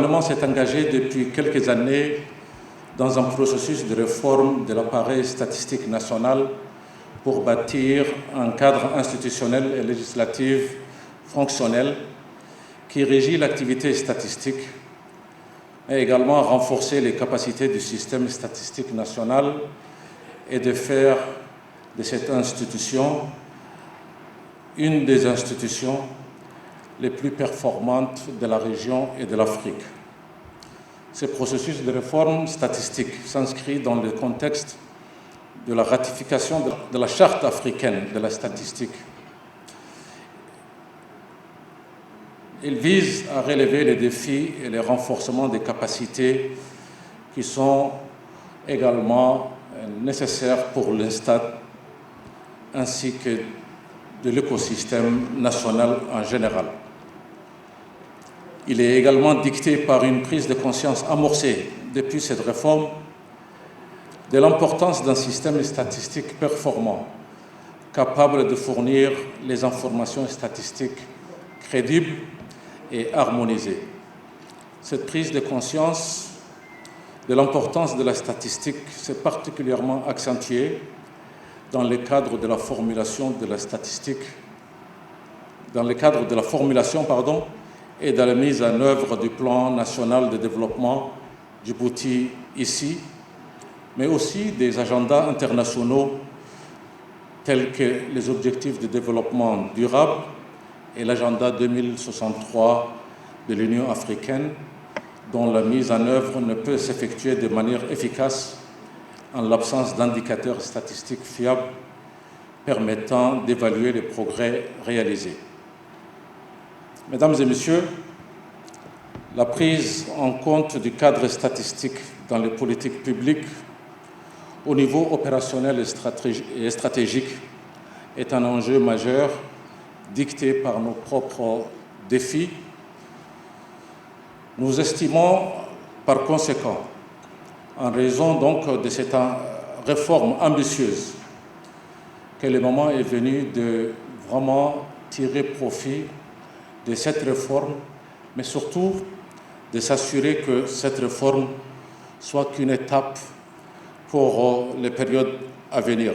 gouvernement s'est engagé depuis quelques années dans un processus de réforme de l'appareil statistique national pour bâtir un cadre institutionnel et législatif fonctionnel qui régit l'activité statistique et également renforcer les capacités du système statistique national et de faire de cette institution une des institutions les plus performantes de la région et de l'Afrique. Ce processus de réforme statistique s'inscrit dans le contexte de la ratification de la Charte africaine de la statistique. Il vise à relever les défis et le renforcement des capacités qui sont également nécessaires pour l'État ainsi que de l'écosystème national en général. Il est également dicté par une prise de conscience amorcée depuis cette réforme de l'importance d'un système statistique performant, capable de fournir les informations statistiques crédibles et harmonisées. Cette prise de conscience de l'importance de la statistique s'est particulièrement accentuée dans le cadre de la formulation de la statistique, et dans la mise en œuvre du plan national de développement Djibouti ici, mais aussi des agendas internationaux tels que les objectifs de développement durable et l'agenda 2063 de l'Union africaine, dont la mise en œuvre ne peut s'effectuer de manière efficace en l'absence d'indicateurs statistiques fiables permettant d'évaluer les progrès réalisés. Mesdames et messieurs, la prise en compte du cadre statistique dans les politiques publiques au niveau opérationnel et stratégique est un enjeu majeur dicté par nos propres défis. Nous estimons par conséquent, en raison donc de cette réforme ambitieuse, que le moment est venu de vraiment tirer profit de cette réforme, mais surtout de s'assurer que cette réforme soit qu'une étape pour les périodes à venir.